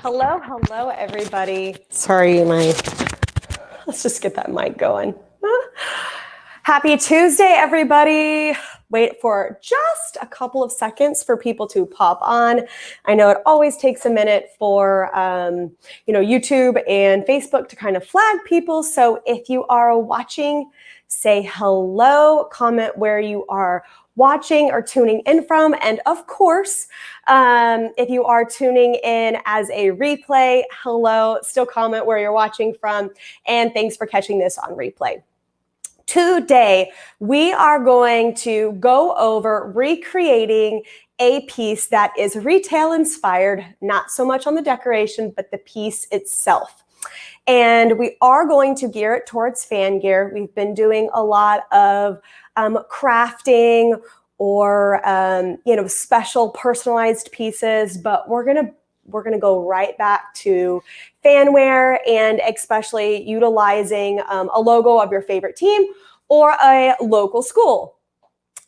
Hello, everybody. Sorry, let's just get that mic going. Happy Tuesday, everybody. Wait for just a couple of seconds for people to pop on. I know it always takes a minute for YouTube and Facebook to kind of flag people. So if you are watching, say hello, comment where you are watching or tuning in from. And of course, if you are tuning in as a replay, hello, still comment where you're watching from. And thanks for catching this on replay. Today, we are going to go over recreating a piece that is retail inspired, not so much on the decoration, but the piece itself. And we are going to gear it towards fan gear. We've been doing a lot of crafting or special personalized pieces, but we're gonna go right back to fan wear, and especially utilizing a logo of your favorite team or a local school.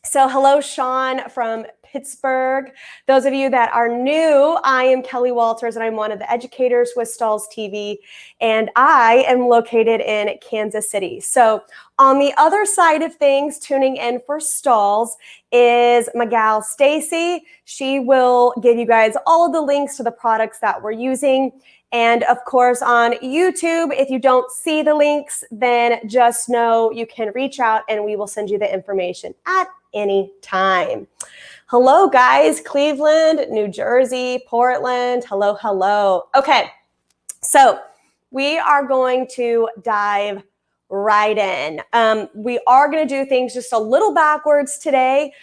So hello, Sean from Pittsburgh. Those of you that are new, I am Kelly Walters and I'm one of the educators with Stalls TV, and I am located in Kansas City. So on the other side of things, tuning in for Stalls is my gal Stacy. She will give you guys all of the links to the products that we're using. And of course on YouTube, if you don't see the links, then just know you can reach out and we will send you the information at any time. Hello guys, Cleveland, New Jersey, Portland, hello. Okay, so we are going to dive right in. We are going to do things just a little backwards today.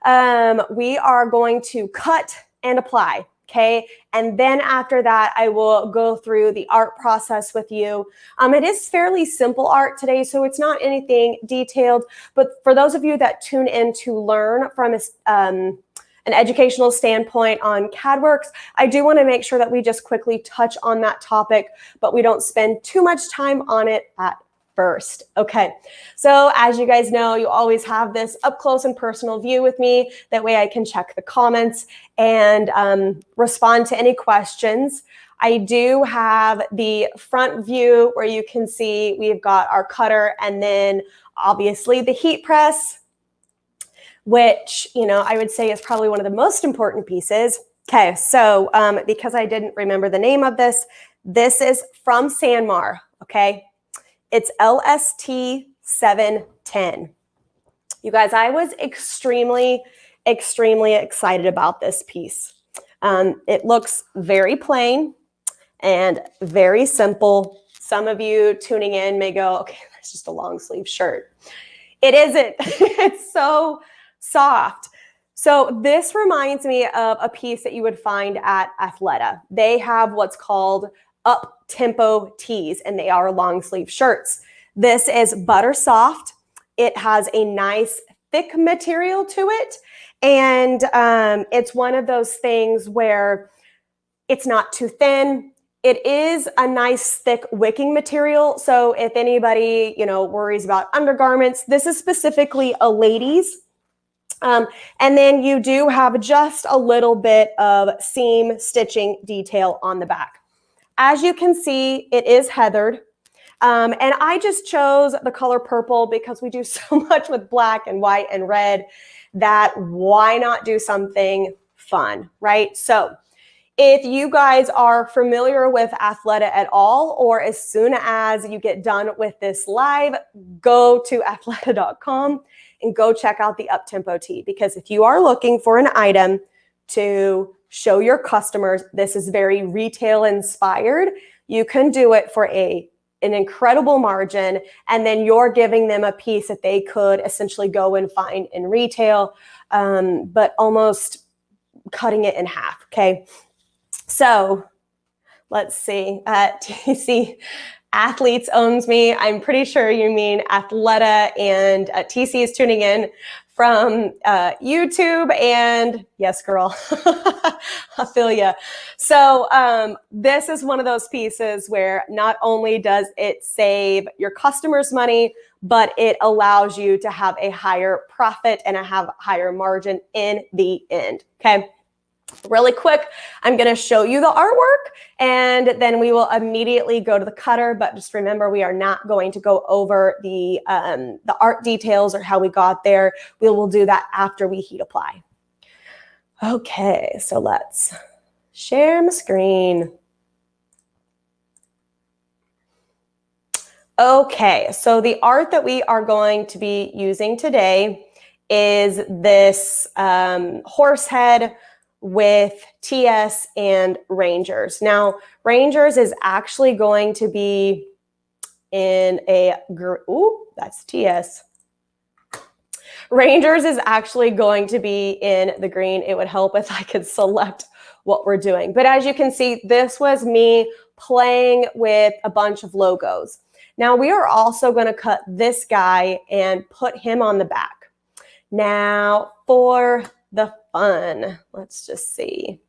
We are going to cut and apply. Okay, and then after that, I will go through the art process with you. It is fairly simple art today, so it's not anything detailed. But for those of you that tune in to learn from an educational standpoint on CADworks, I do want to make sure that we just quickly touch on that topic, but we don't spend too much time on it at first. Okay, so as you guys know, you always have this up close and personal view with me. That way I can check the comments and respond to any questions. I do have the front view where you can see we've got our cutter and then obviously the heat press, which, I would say is probably one of the most important pieces. Okay, so because I didn't remember the name of this is from SanMar, okay? It's LST 710. You guys, I was extremely excited about this piece. It looks very plain and very simple. Some of you tuning in may go, okay, that's just a long sleeve shirt. It isn't. It's so soft. So this reminds me of a piece that you would find at Athleta. They have what's called up-tempo tees, and they are long sleeve shirts. This is butter soft. It has a nice thick material to it, and it's one of those things where it's not too thin. It is a nice thick wicking material. So if anybody worries about undergarments, this is specifically a ladies. And then you do have just a little bit of seam stitching detail on the back. As you can see, it is heathered. And I just chose the color purple because we do so much with black and white and red that why not do something fun, right? So if you guys are familiar with Athleta at all, or as soon as you get done with this live, go to athleta.com and go check out the up-tempo tee. Because if you are looking for an item to show your customers this is very retail inspired, you can do it for an incredible margin, and then you're giving them a piece that they could essentially go and find in retail, but almost cutting it in half. Okay, so let's see. TC Athletes owns me. I'm pretty sure you mean Athleta, and TC is tuning in from YouTube, and yes, girl, I feel ya. So this is one of those pieces where not only does it save your customers money, but it allows you to have a higher profit and a higher margin in the end, okay? Really quick, I'm going to show you the artwork and then we will immediately go to the cutter. But just remember, we are not going to go over the art details or how we got there. We will do that after we heat apply. Okay, so let's share my screen. Okay, so the art that we are going to be using today is this horse head with TS and Rangers. Now, Rangers is actually going to be in a, ooh, that's TS. Rangers is actually going to be in the green. It would help if I could select what we're doing. But as you can see, this was me playing with a bunch of logos. Now we are also going to cut this guy and put him on the back. Now for the fun, let's just see.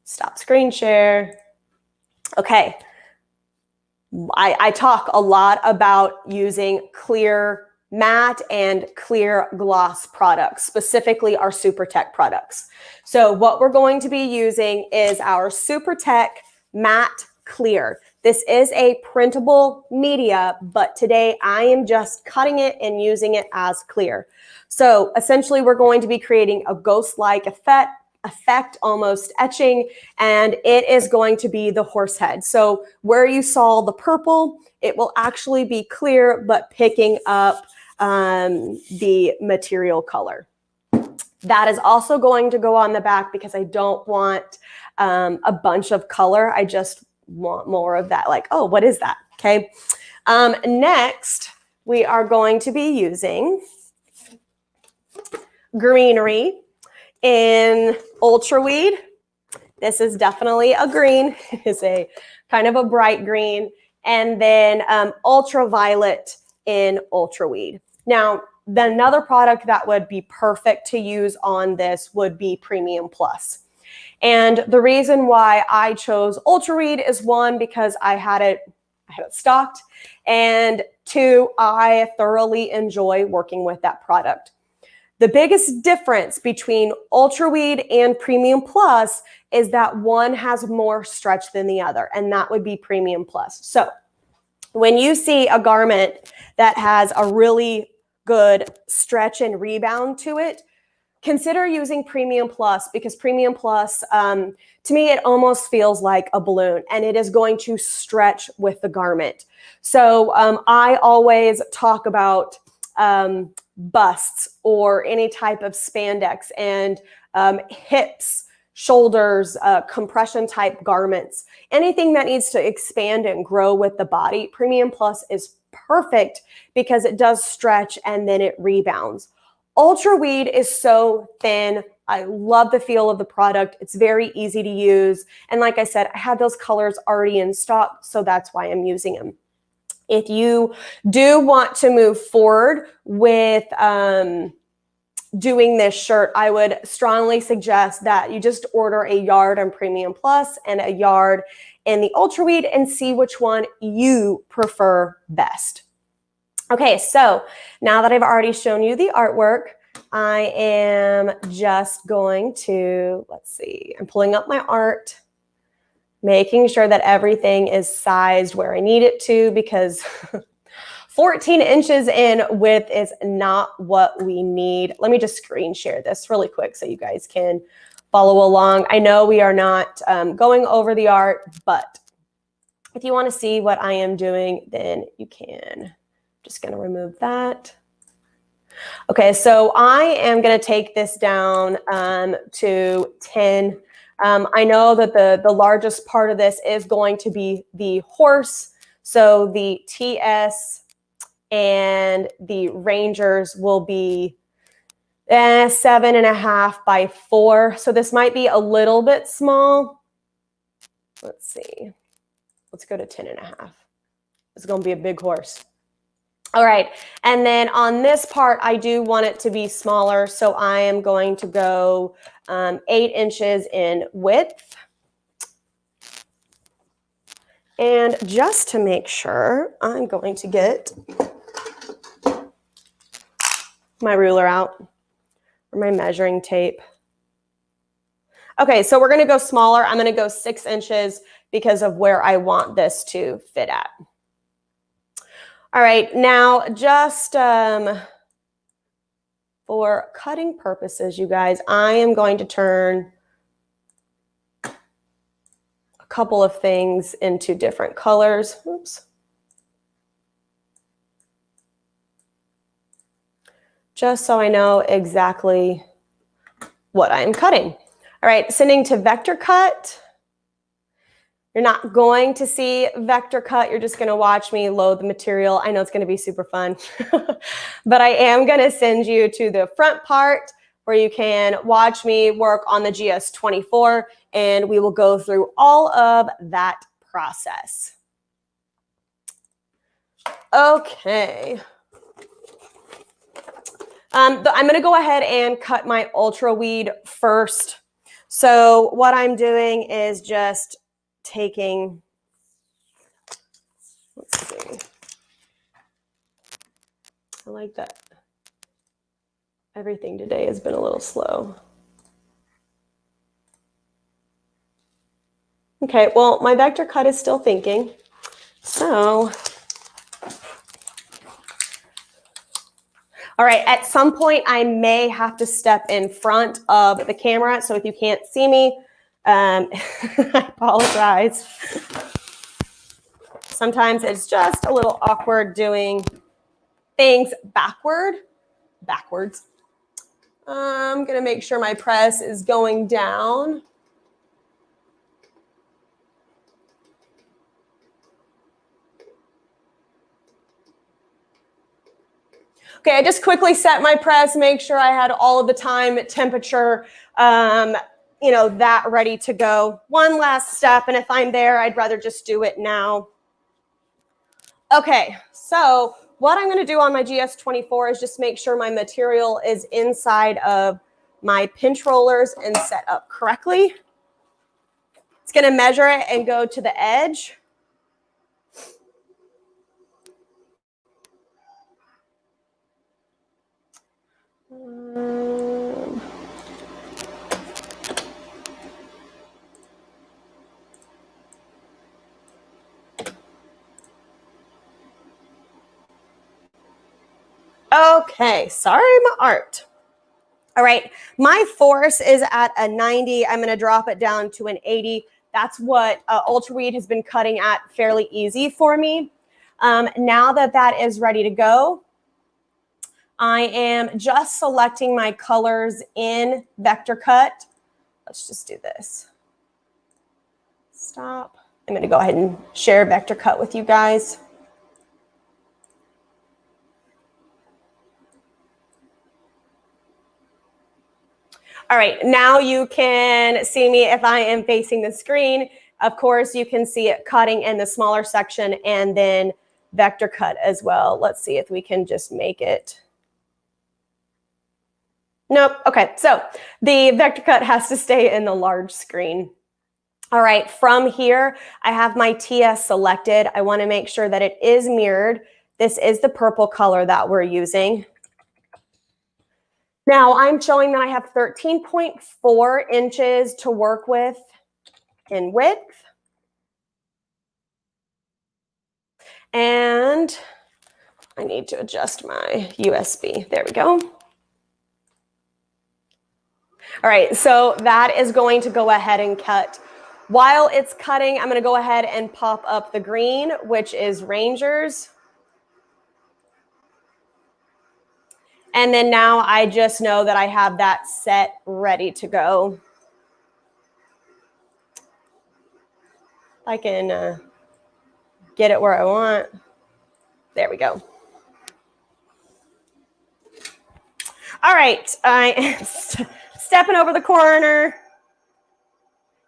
Stop screen share. Okay. I talk a lot about using clear matte and clear gloss products, specifically our SuperTech products. So what we're going to be using is our SuperTech Matte Clear. This is a printable media, but today I am just cutting it and using it as clear. So essentially we're going to be creating a ghost-like effect, almost etching, and it is going to be the horse head. So where you saw the purple, it will actually be clear, but picking up the material color. That is also going to go on the back because I don't want a bunch of color. I just want more of that, like, oh, what is that? Okay. Next, we are going to be using greenery in Ultraweed. This is definitely a green. It's a kind of a bright green. And then ultraviolet in Ultraweed. Now, another product that would be perfect to use on this would be Premium Plus. And the reason why I chose Ultraweed is one, because I had it stocked, and two, I thoroughly enjoy working with that product. The biggest difference between Ultraweed and Premium Plus is that one has more stretch than the other, and that would be Premium Plus. So when you see a garment that has a really good stretch and rebound to it, consider using Premium Plus, because Premium Plus, to me, it almost feels like a balloon, and it is going to stretch with the garment. So I always talk about busts or any type of spandex and hips, shoulders, compression type garments, anything that needs to expand and grow with the body. Premium Plus is perfect because it does stretch and then it rebounds. Ultraweed is so thin. I love the feel of the product. It's very easy to use. And like I said, I had those colors already in stock, so that's why I'm using them. If you do want to move forward with doing this shirt, I would strongly suggest that you just order a yard on Premium Plus and a yard in the Ultraweed and see which one you prefer best. Okay, so now that I've already shown you the artwork, I am just going to, let's see, I'm pulling up my art, making sure that everything is sized where I need it to, because 14 inches in width is not what we need. Let me just screen share this really quick so you guys can follow along. I know we are not going over the art, but if you want to see what I am doing, then you can. Just going to remove that. Okay, so I am going to take this down to 10. I know that the largest part of this is going to be the horse. So the TS and the Rangers will be 7.5 by 4. So this might be a little bit small. Let's see. Let's go to 10.5. It's going to be a big horse. All right, and then on this part, I do want it to be smaller, so I am going to go 8 inches in width. And just to make sure, I'm going to get my ruler out, or my measuring tape. Okay, so we're gonna go smaller. I'm gonna go 6 inches because of where I want this to fit at. All right, now just for cutting purposes, you guys, I am going to turn a couple of things into different colors. Oops. Just so I know exactly what I'm cutting. All right, sending to vector cut. You're not going to see vector cut. You're just going to watch me load the material. I know it's going to be super fun, but I am going to send you to the front part where you can watch me work on the GS24, and we will go through all of that process. Okay. I'm going to go ahead and cut my ultra weed first. So what I'm doing is just taking, let's see, I like that everything today has been a little slow. Okay, well, my vector cut is still thinking, so. All right, at some point I may have to step in front of the camera, so if you can't see me, I apologize. Sometimes it's just a little awkward doing things backwards. I'm gonna make sure my press is going down. Okay, I just quickly set my press, make sure I had all of the time, temperature, you know, that ready to go. One last step, and if I'm there, I'd rather just do it now. Okay, so what I'm gonna do on my GS24 is just make sure my material is inside of my pinch rollers and set up correctly. It's gonna measure it and go to the edge. Okay, sorry, my art. All right, my force is at a 90. I'm gonna drop it down to an 80. That's what Ultra Weed has been cutting at fairly easy for me. Now that that is ready to go, I am just selecting my colors in vector cut. Let's just do this. Stop. I'm gonna go ahead and share vector cut with you guys. All right, now you can see me if I am facing the screen. Of course, you can see it cutting in the smaller section and then vector cut as well. Let's see if we can just make it. Nope. Okay, so the vector cut has to stay in the large screen. All right, from here, I have my TS selected. I want to make sure that it is mirrored. This is the purple color that we're using. Now I'm showing that I have 13.4 inches to work with in width. And I need to adjust my USB. There we go. All right, so that is going to go ahead and cut. While it's cutting, I'm going to go ahead and pop up the green, which is Rangers. And then now I just know that I have that set ready to go. I can get it where I want. There we go. All right, I am stepping over the corner.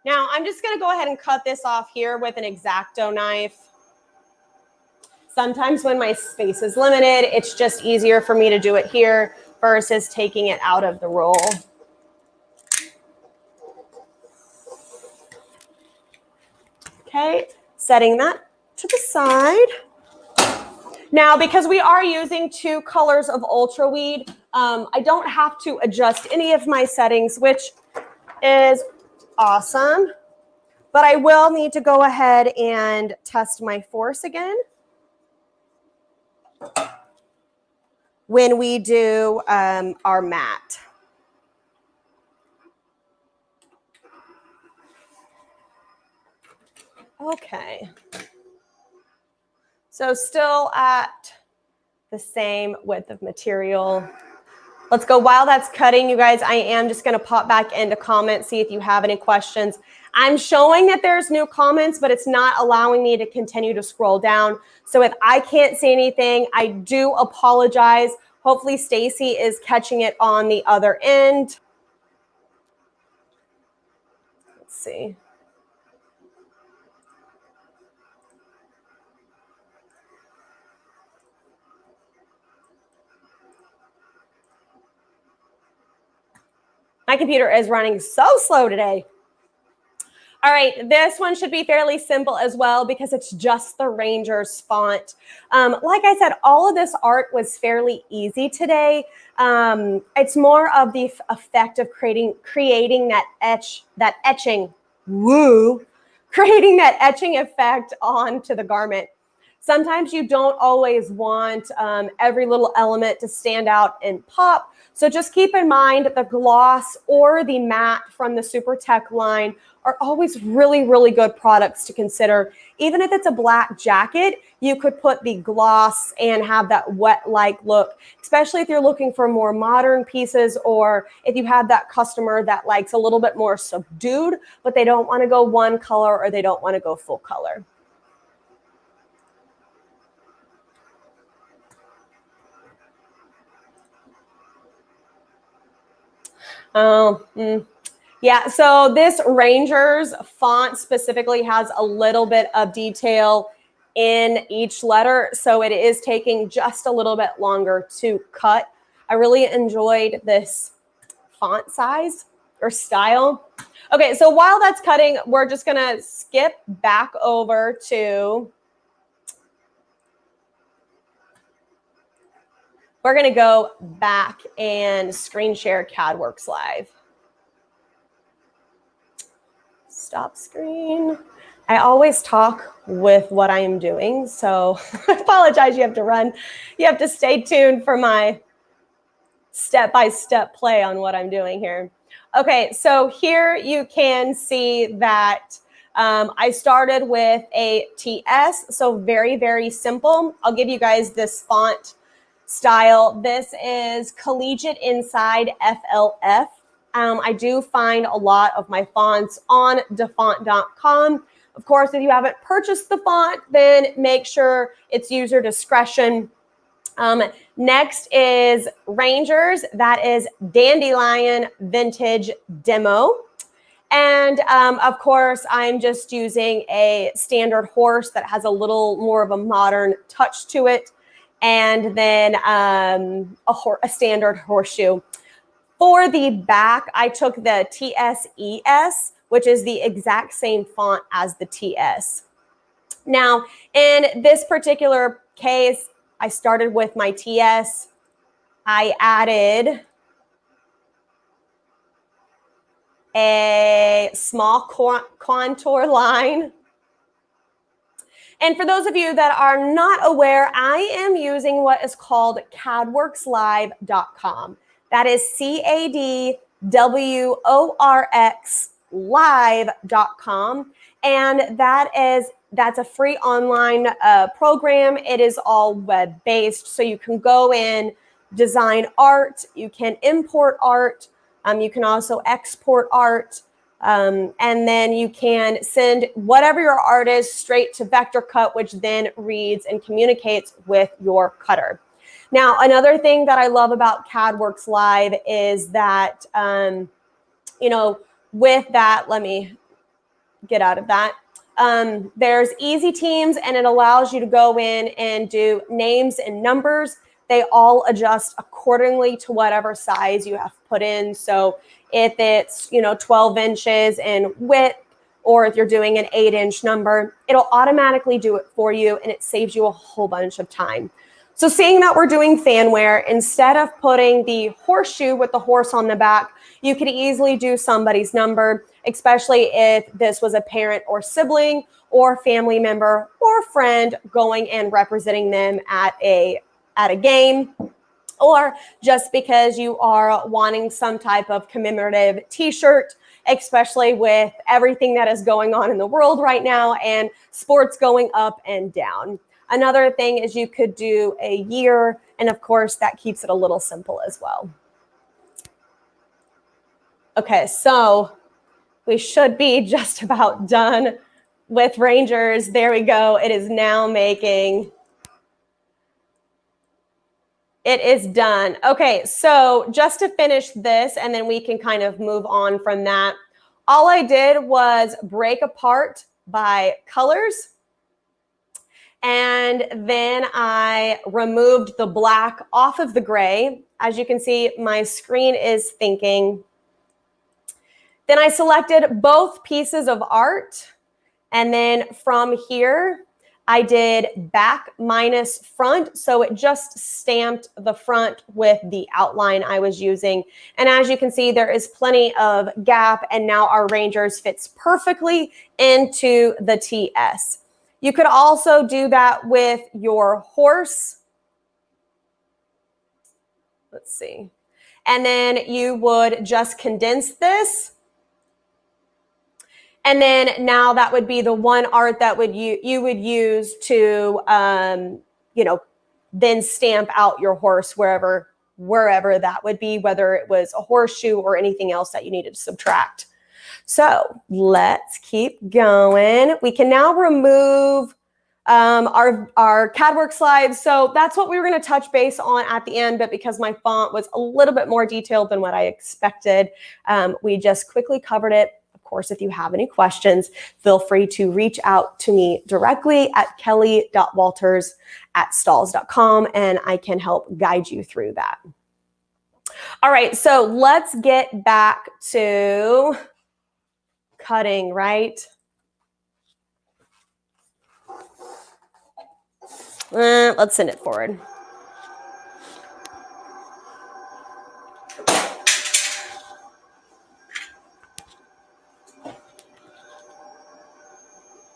Now I'm just gonna go ahead and cut this off here with an X-Acto knife. Sometimes when my space is limited, it's just easier for me to do it here versus taking it out of the roll. Okay, setting that to the side. Now, because we are using 2 colors of Ultra Weed, I don't have to adjust any of my settings, which is Awesome. But I will need to go ahead and test my force again when we do our mat. Okay. So still at the same width of material. Let's go. While that's cutting, you guys, I am just going to pop back into comments, see if you have any questions. I'm showing that there's new comments, but it's not allowing me to continue to scroll down. So if I can't see anything, I do apologize. Hopefully Stacy is catching it on the other end. Let's see. My computer is running so slow today. All right, this one should be fairly simple as well because it's just the Rangers font. Like I said, all of this art was fairly easy today. It's more of the effect of creating that etching effect onto the garment. Sometimes you don't always want every little element to stand out and pop. So just keep in mind the gloss or the matte from the Super Tech line are always really, really good products to consider. Even if it's a black jacket, you could put the gloss and have that wet-like look, especially if you're looking for more modern pieces or if you have that customer that likes a little bit more subdued, but they don't want to go one color or they don't want to go full color. Yeah, so this Rangers font specifically has a little bit of detail in each letter, so it is taking just a little bit longer to cut. I really enjoyed this font size or style. Okay, so while that's cutting, we're just gonna skip back over to, we're gonna go back and screen share CADworks Live. Stop screen. I always talk with what I am doing, so I apologize. You have to run. You have to stay tuned for my step-by-step play on what I'm doing here. Okay, so here you can see that I started with a TS, so very, very simple. I'll give you guys this font style. This is Collegiate Inside FLF. I do find a lot of my fonts on defont.com. Of course, if you haven't purchased the font, then make sure it's user discretion. Next is Rangers. That is Dandelion Vintage Demo. And of course, I'm just using a standard horse that has a little more of a modern touch to it. And then a standard horseshoe. For the back, I took the TSES, which is the exact same font as the TS. Now, in this particular case, I started with my TS. I added a small contour line. And for those of you that are not aware, I am using what is called CADworksLive.com. That is CADWORX live.com. And that's a free online program. It is all web-based. So you can go in, design art, you can import art, you can also export art, and then you can send whatever your art is straight to Vector Cut, which then reads and communicates with your cutter. Now, another thing that I love about CADworks Live is that, with that, let me get out of that. There's easy teams, and it allows you to go in and do names and numbers. They all adjust accordingly to whatever size you have put in. So if it's, 12 inches in width, or if you're doing an 8-inch number, it'll automatically do it for you, and it saves you a whole bunch of time. So seeing that we're doing fan wear, instead of putting the horseshoe with the horse on the back, you could easily do somebody's number, especially if this was a parent or sibling or family member or friend going and representing them at a game, or just because you are wanting some type of commemorative t-shirt, especially with everything that is going on in the world right now and sports going up and down. Another thing is you could do a year, and of course that keeps it a little simple as well. Okay, so we should be just about done with Rangers. There we go. It is now making... It is done. Okay, so just to finish this, and then we can kind of move on from that. All I did was break apart by colors. And then I removed the black off of the gray. As you can see, my screen is thinking. Then I selected both pieces of art. And then from here, I did back minus front. So it just stamped the front with the outline I was using. And as you can see, there is plenty of gap. And now our Rangers fits perfectly into the TS. You could also do that with your horse. Let's see. And then you would just condense this. And then now that would be the one art that you would use to, then stamp out your horse wherever that would be, whether it was a horseshoe or anything else that you needed to subtract. So let's keep going. We can now remove our CADworks slides. So that's what we were going to touch base on at the end, but because my font was a little bit more detailed than what I expected, we just quickly covered it. Of course, if you have any questions, feel free to reach out to me directly at kelly.walters@stalls.com, and I can help guide you through that. All right, so let's get back to cutting, right? Let's send it forward.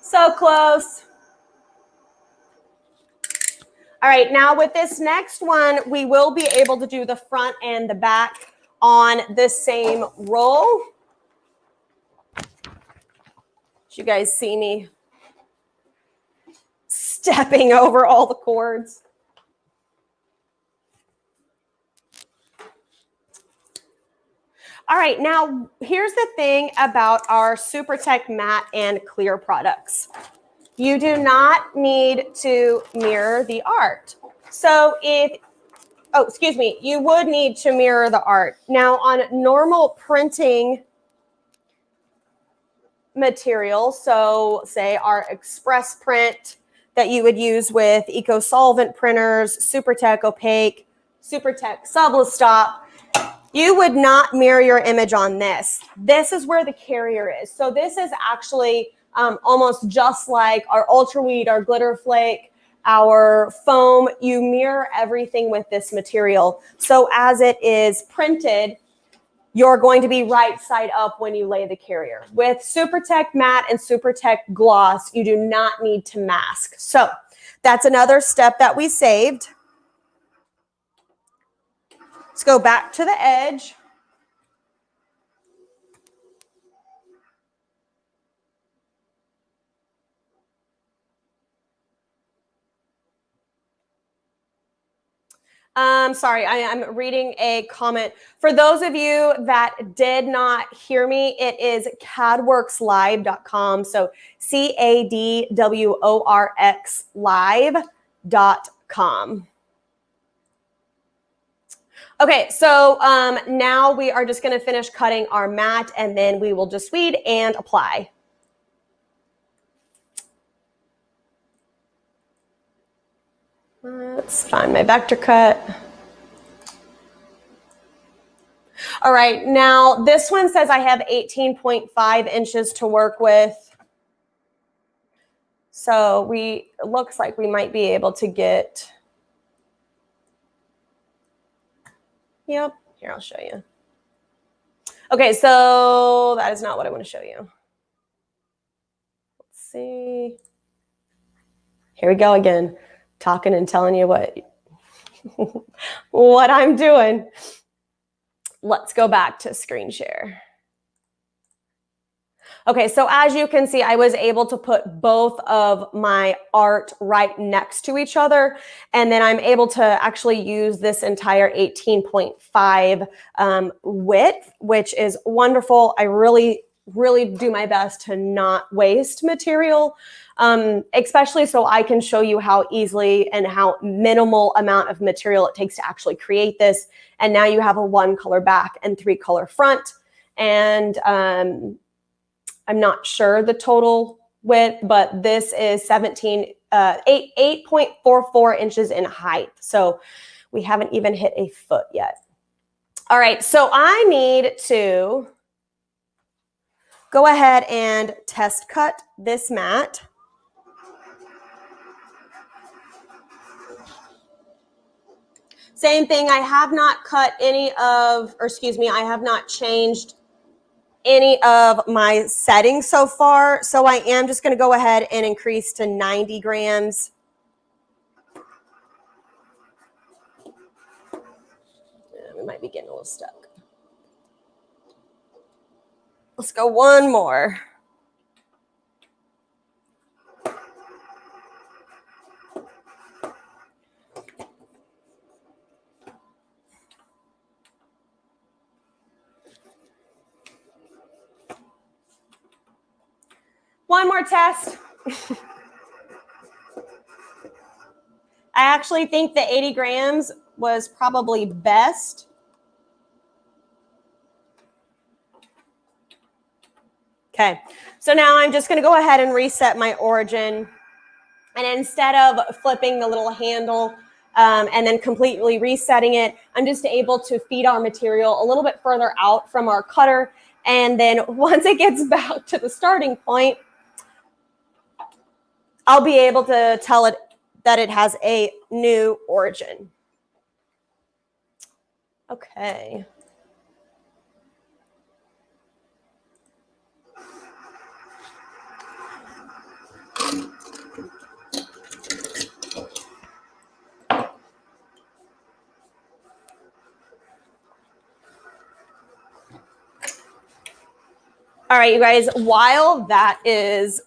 So close. All right, now with this next one, we will be able to do the front and the back on this same roll. Did you guys see me stepping over all the cords? All right, now here's the thing about our SuperTech matte and clear products. You do not need to mirror the art. So you would need to mirror the art. Now on normal printing material, so say our express print that you would use with eco solvent printers, SuperTech opaque, SuperTech subless stop, you would not mirror your image on this. This is where the carrier is. So this is actually almost just like our Ultra Weed, our Glitter Flake, our foam. You mirror everything with this material. So as it is printed, you're going to be right side up when you lay the carrier. With SuperTech matte and SuperTech gloss, you do not need to mask. So that's another step that we saved. Let's go back to the edge. Sorry, I am reading a comment. For those of you that did not hear me, it is CADworksLive.com. So CADWORX live.com. Okay, so now we are just going to finish cutting our mat, and then we will just weed and apply. Let's find my vector cut. All right, now this one says I have 18.5 inches to work with. So it looks like we might be able to get Yep. Here, I'll show you. Okay, so that is not what I want to show you. Let's see. Here we go again, talking and telling you what I'm doing. Let's go back to screen share. Okay, so as you can see, I was able to put both of my art right next to each other, and then I'm able to actually use this entire 18.5 width, which is wonderful. I really do my best to not waste material, especially so I can show you how easily and how minimal amount of material it takes to actually create this. And now you have a 1 color back and 3 color front. And I'm not sure the total width, but this is 8.44 inches in height. So we haven't even hit a foot yet. All right, so I need to go ahead and test cut this mat. Same thing, I have not cut any of, or excuse me, I have not changed any of my settings so far. So I am just going to go ahead and increase to 90 grams. We might be getting a little stuck. Let's go one more. One more test. I actually think the 80 grams was probably best. Okay, so now I'm just going to go ahead and reset my origin. And instead of flipping the little handle and then completely resetting it, I'm just able to feed our material a little bit further out from our cutter. And then once it gets back to the starting point, I'll be able to tell it that it has a new origin. Okay. All right, you guys, while that is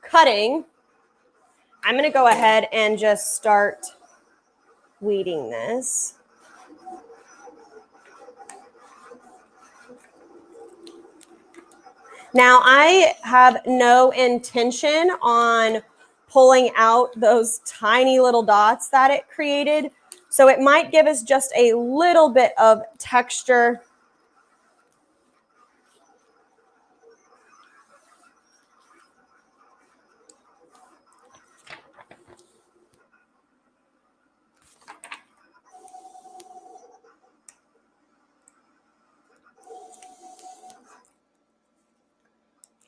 cutting, I'm going to go ahead and just start weeding this. Now, I have no intention on pulling out those tiny little dots that it created, so it might give us just a little bit of texture.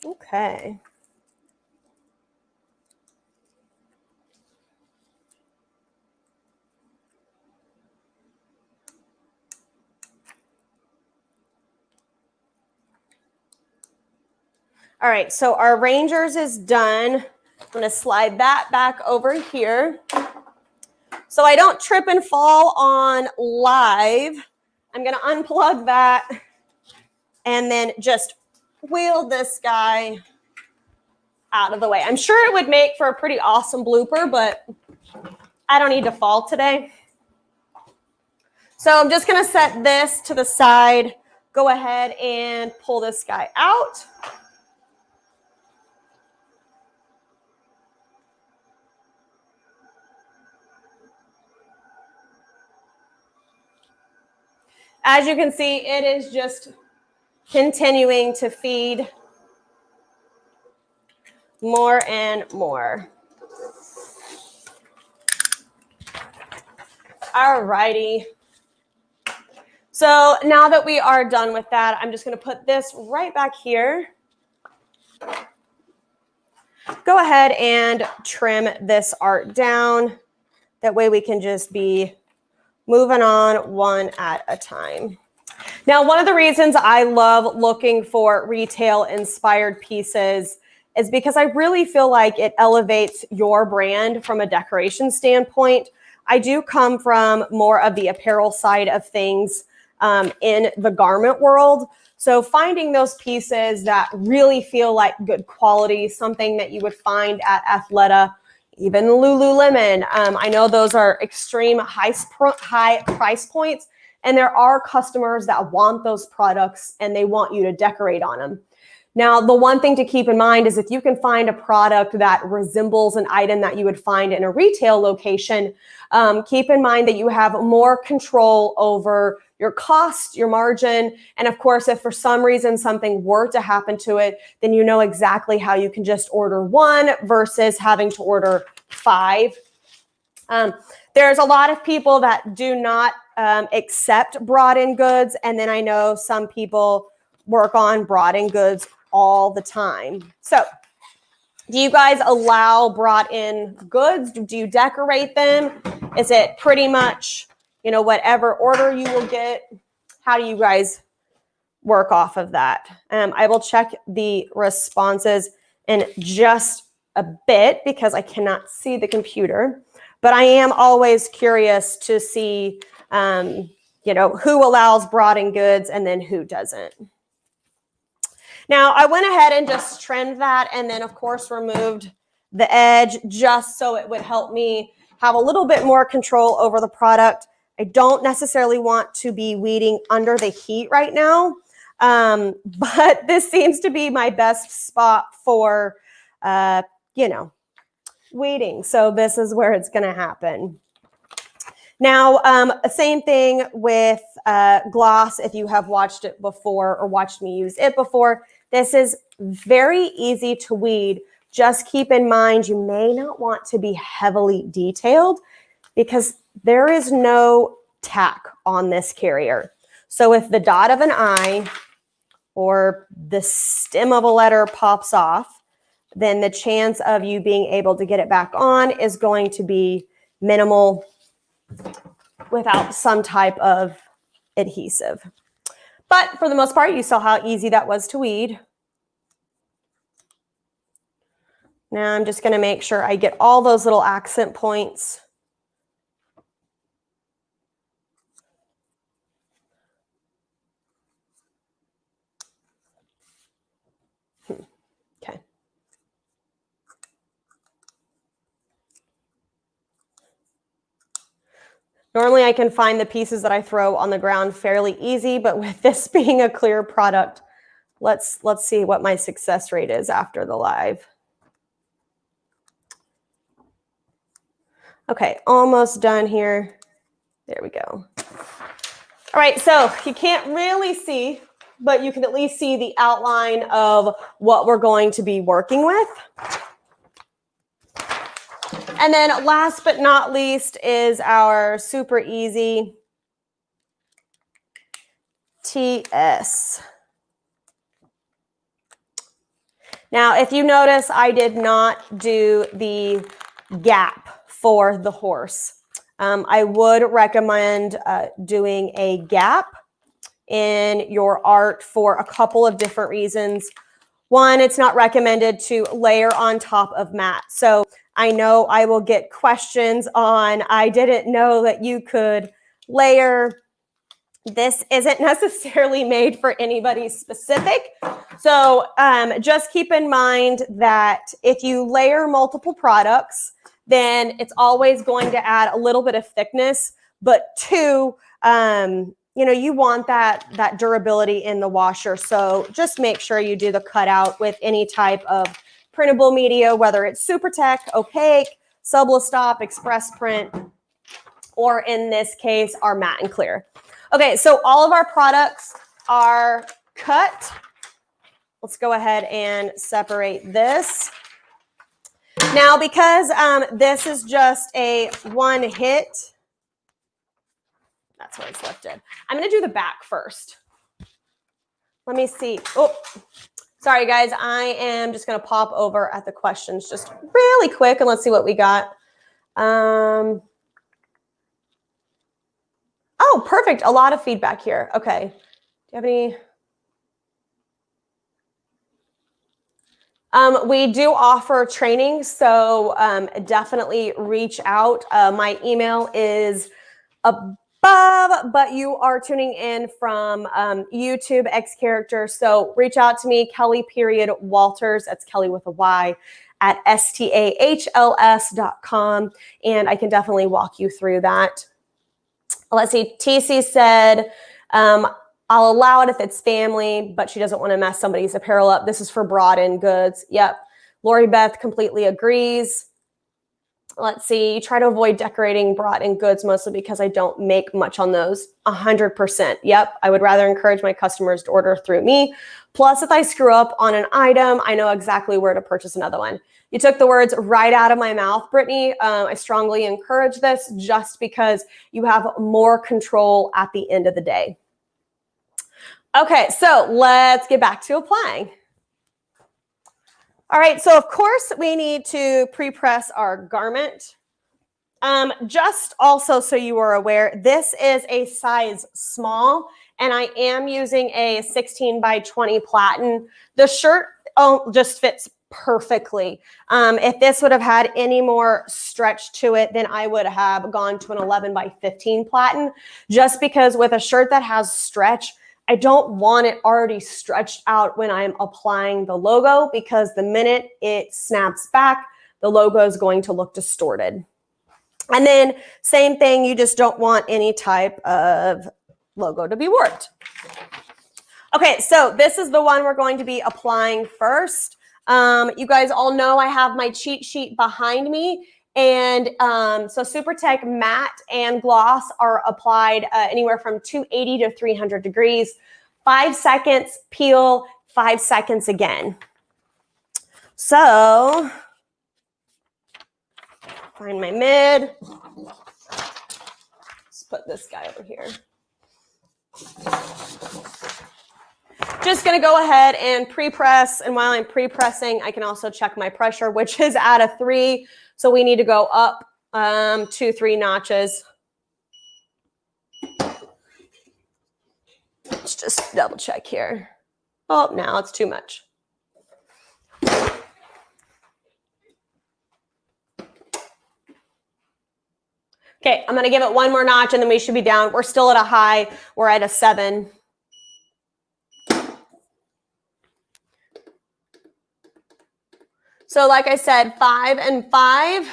Okay. All right, so our Rangers is done. I'm going to slide that back over here. So I don't trip and fall on live. I'm going to unplug that and then just wheel this guy out of the way. I'm sure it would make for a pretty awesome blooper, but I don't need to fall today. So I'm just going to set this to the side, go ahead and pull this guy out. As you can see, it is just continuing to feed more and more. All righty. So now that we are done with that, I'm just going to put this right back here. Go ahead and trim this art down. That way we can just be moving on one at a time. Now, one of the reasons I love looking for retail inspired pieces is because I really feel like it elevates your brand from a decoration standpoint. I do come from more of the apparel side of things in the garment world. So finding those pieces that really feel like good quality, something that you would find at Athleta, even Lululemon. I know those are extreme high price points, and there are customers that want those products and they want you to decorate on them. Now, the one thing to keep in mind is if you can find a product that resembles an item that you would find in a retail location, keep in mind that you have more control over your cost, your margin, and of course, if for some reason something were to happen to it, then you know exactly how you can just order one versus having to order 5. There's a lot of people that do not accept brought-in goods, and then I know some people work on brought-in goods all the time. So do you guys allow brought-in goods? Do you decorate them? Is it pretty much, you know, whatever order you will get? How do you guys work off of that? I will check the responses in just a bit because I cannot see the computer, but I am always curious to see, you know, who allows brought-in goods and then who doesn't. Now, I went ahead and just trimmed that and then, of course, removed the edge just so it would help me have a little bit more control over the product. I don't necessarily want to be weeding under the heat right now, but this seems to be my best spot for, you know, weeding. So this is where it's going to happen. Now, same thing with gloss. If you have watched it before or watched me use it before, this is very easy to weed. Just keep in mind, you may not want to be heavily detailed because there is no tack on this carrier. So if the dot of an I or the stem of a letter pops off, then the chance of you being able to get it back on is going to be minimal without some type of adhesive. But for the most part, you saw how easy that was to weed. Now I'm just going to make sure I get all those little accent points. Okay. Normally I can find the pieces that I throw on the ground fairly easy, but with this being a clear product, let's see what my success rate is after the live. Okay, almost done here. There we go. All right, so you can't really see, but you can at least see the outline of what we're going to be working with. And then last but not least is our super easy TS. Now, if you notice, I did not do the gap for the horse. I would recommend doing a gap in your art for a couple of different reasons. One, it's not recommended to layer on top of mat. So I know I will get questions on, I didn't know that you could layer. This isn't necessarily made for anybody specific. So just keep in mind that if you layer multiple products, then it's always going to add a little bit of thickness. But two, you know, you want that durability in the washer. So just make sure you do the cutout with any type of printable media, whether it's SuperTech, opaque, Sublastop, Express Print, or in this case, our matte and clear. Okay, so all of our products are cut. Let's go ahead and separate this. Now, because this is just a one hit, that's where it's lifted. I'm going to do the back first. Let me see. Oh, sorry, guys. I am just going to pop over at the questions just really quick, and let's see what we got. Oh, perfect. A lot of feedback here. Okay. Do you have any? We do offer training, so definitely reach out. My email is above, but you are tuning in from YouTube X Character. So reach out to me, Kelly.Walters. That's Kelly with a Y at stahls.com. And I can definitely walk you through that. Let's see. TC said, I'll allow it if it's family, but she doesn't want to mess somebody's apparel up. This is for brought-in goods. Yep. Lori Beth completely agrees. Let's see. You try to avoid decorating brought-in goods mostly because I don't make much on those. 100%. Yep. I would rather encourage my customers to order through me. Plus, if I screw up on an item, I know exactly where to purchase another one. You took the words right out of my mouth, Brittany. I strongly encourage this just because you have more control at the end of the day. Okay, so let's get back to applying. All right, so of course we need to pre-press our garment. Just also so you are aware, this is a size small, and I am using a 16 by 20 platen. The shirt just fits perfectly. If this would have had any more stretch to it, then I would have gone to an 11 by 15 platen, just because with a shirt that has stretch, I don't want it already stretched out when I'm applying the logo, because the minute it snaps back, the logo is going to look distorted. And then same thing, you just don't want any type of logo to be warped. Okay, so this is the one we're going to be applying first. You guys all know I have my cheat sheet behind me. And so SuperTech matte and gloss are applied anywhere from 280 to 300 degrees. 5 seconds, peel, 5 seconds again. So, find my mid. Let's put this guy over here. Just going to go ahead and pre-press. And while I'm pre-pressing, I can also check my pressure, which is at a 3. So we need to go up 2-3 notches. Let's just double check here. Oh, now it's too much. Okay, I'm going to give it one more notch and then we should be down. We're still at a high. We're at a 7. So like I said, 5 and 5.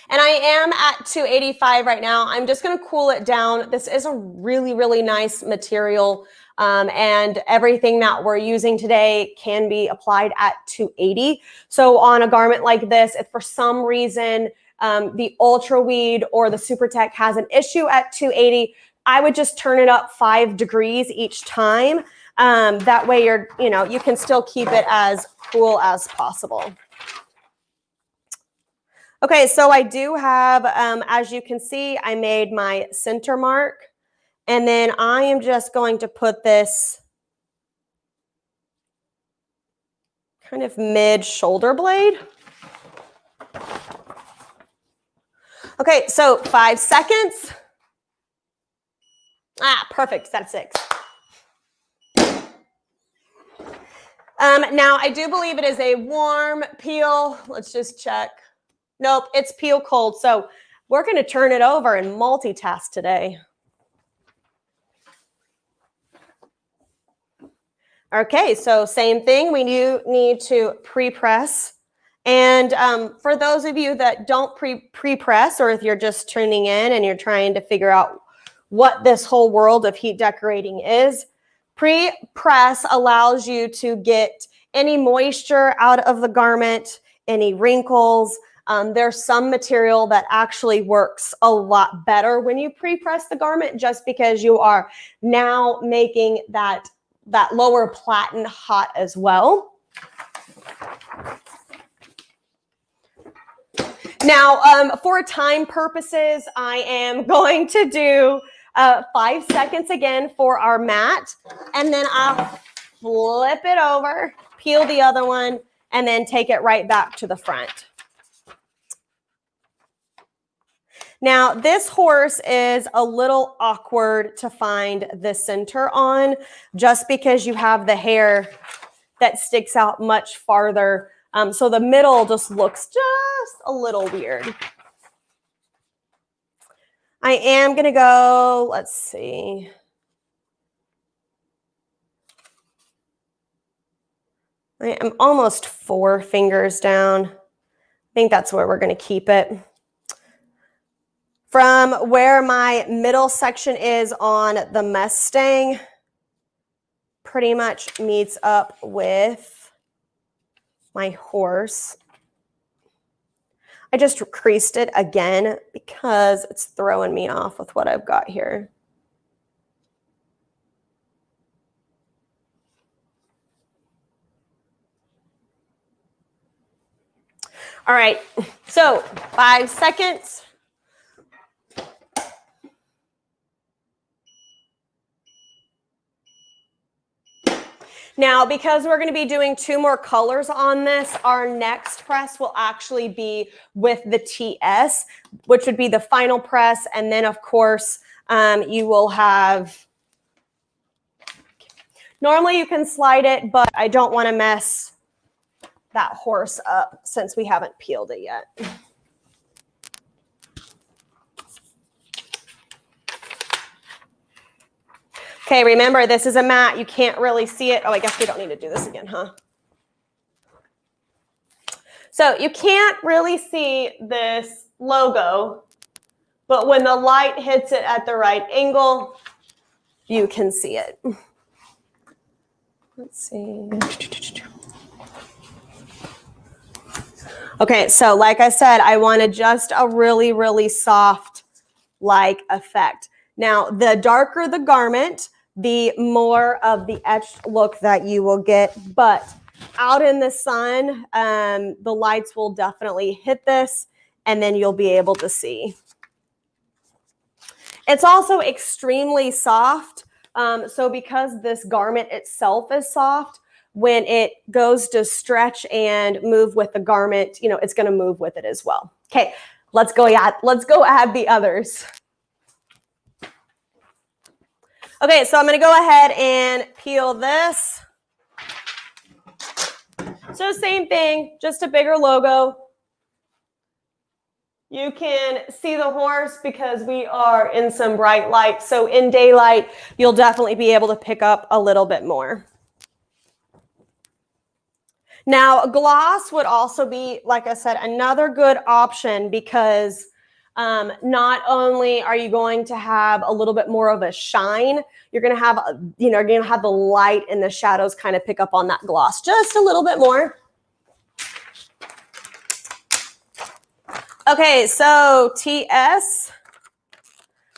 And I am at 285 right now. I'm just going to cool it down. This is a really, really nice material. And everything that we're using today can be applied at 280. So on a garment like this, if for some reason the Ultra Weed or the SuperTech has an issue at 280, I would just turn it up 5 degrees each time. That way you can still keep it as cool as possible. Okay, so I do have, as you can see, I made my center mark, and then I am just going to put this kind of mid shoulder blade. Okay, so 5 seconds. Perfect, set of 6. Now, I do believe it is a warm peel. Let's just check. Nope, it's peel cold. So we're going to turn it over and multitask today. Okay, so same thing. We need to pre-press. And for those of you that don't pre-press, or if you're just tuning in and you're trying to figure out what this whole world of heat decorating is, pre-press allows you to get any moisture out of the garment, any wrinkles. There's some material that actually works a lot better when you pre-press the garment, just because you are now making that lower platen hot as well. Now, for time purposes, I am going to do 5 seconds again for our mat, and then I'll flip it over, peel the other one, and then take it right back to the front. Now, this horse is a little awkward to find the center on just because you have the hair that sticks out much farther. So the middle just looks just a little weird. I am going to go, let's see. I am almost 4 fingers down. I think that's where we're going to keep it. From where my middle section is on the Mustang, pretty much meets up with my horse. I just creased it again because it's throwing me off with what I've got here. All right, so 5 seconds. Now, because we're going to be doing 2 more colors on this, our next press will actually be with the TS, which would be the final press. And then, of course, you will have, normally you can slide it, but I don't want to mess that horse up since we haven't peeled it yet. Okay, remember, this is a mat. You can't really see it. Oh, I guess we don't need to do this again, huh? So you can't really see this logo, but when the light hits it at the right angle, you can see it. Let's see. Okay, so like I said, I wanted just a really, really soft like effect. Now, the darker the garment, the more of the etched look that you will get. But out in the sun, the lights will definitely hit this, and then you'll be able to see. It's also extremely soft. So because this garment itself is soft, when it goes to stretch and move with the garment, you know, it's going to move with it as well. Okay, let's go add the others. Okay, so I'm going to go ahead and peel this. So same thing, just a bigger logo. You can see the horse because we are in some bright light. So in daylight, you'll definitely be able to pick up a little bit more. Now, gloss would also be, like I said, another good option because not only are you going to have a little bit more of a shine, you're going to have, you're going to have the light and the shadows kind of pick up on that gloss just a little bit more. Okay, so TS,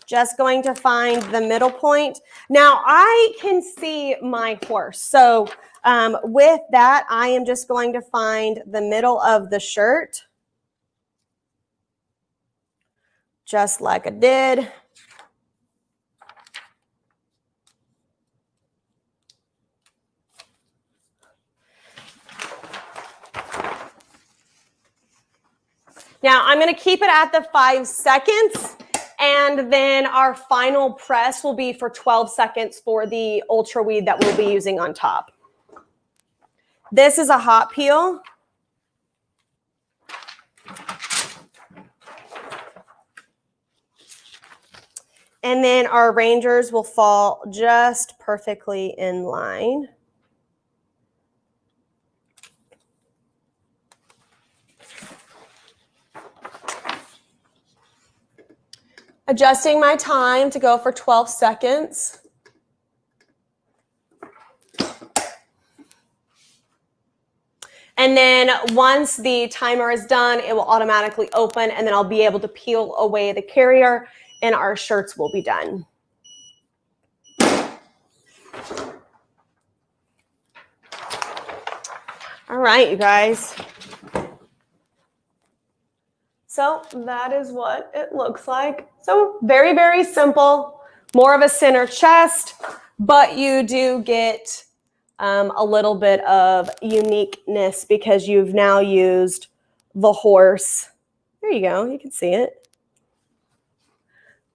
just going to find the middle point. Now, I can see my horse. So with that, I am just going to find the middle of the shirt. Just like I did. Now, I'm going to keep it at the 5 seconds, and then our final press will be for 12 seconds for the ultra weed that we'll be using on top. This is a hot peel. And then our rangers will fall just perfectly in line. Adjusting my time to go for 12 seconds. And then once the timer is done, it will automatically open, and then I'll be able to peel away the carrier and our shirts will be done. All right, you guys. So that is what it looks like. So very, very simple, more of a center chest, but you do get a little bit of uniqueness because you've now used the horse. There you go, you can see it.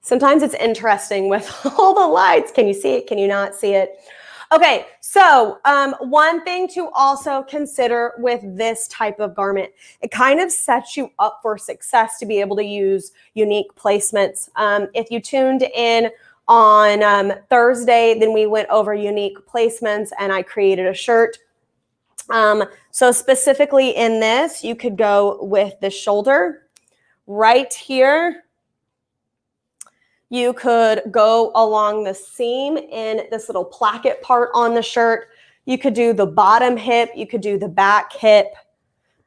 Sometimes it's interesting with all the lights. Can you see it? Can you not see it? Okay, so one thing to also consider with this type of garment, it kind of sets you up for success to be able to use unique placements. If you tuned in on Thursday, then we went over unique placements and I created a shirt. So specifically in this, you could go with the shoulder right here. You could go along the seam in this little placket part on the shirt. You could do the bottom hip. You could do the back hip.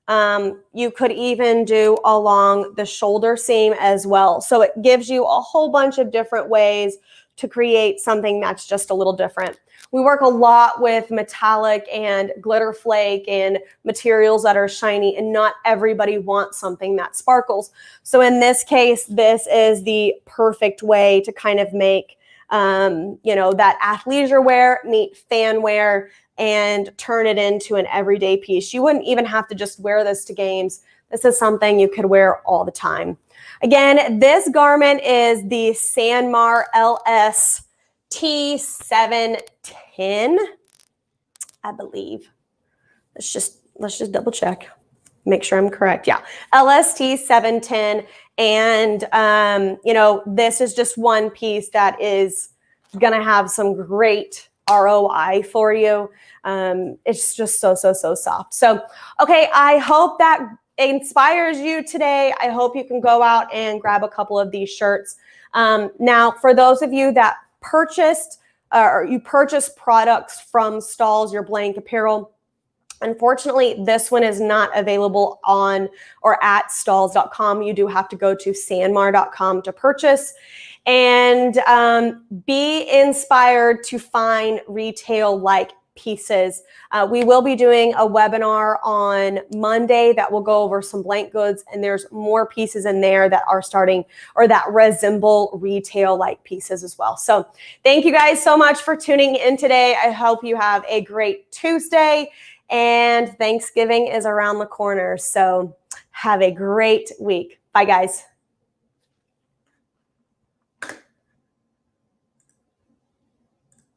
You could even do along the shoulder seam as well. So it gives you a whole bunch of different ways to create something that's just a little different. We work a lot with metallic and glitter flake and materials that are shiny, and not everybody wants something that sparkles. So in this case, this is the perfect way to kind of make, that athleisure wear meet fan wear and turn it into an everyday piece. You wouldn't even have to just wear this to games. This is something you could wear all the time. Again, this garment is the SanMar LST710, I believe. Let's just double check, make sure I'm correct. Yeah, LST710. And, this is just one piece that is going to have some great ROI for you. It's just so soft. So, okay, I hope that inspires you today. I hope you can go out and grab a couple of these shirts. Now, for those of you that purchased or you purchased products from Stalls, your blank apparel, unfortunately, this one is not available on or at stalls.com. You do have to go to sanmar.com to purchase. And be inspired to find retail-like pieces. We will be doing a webinar on Monday that will go over some blank goods, and there's more pieces in there that are starting or that resemble retail-like pieces as well. So thank you guys so much for tuning in today. I hope you have a great Tuesday, and Thanksgiving is around the corner. So have a great week. Bye, guys.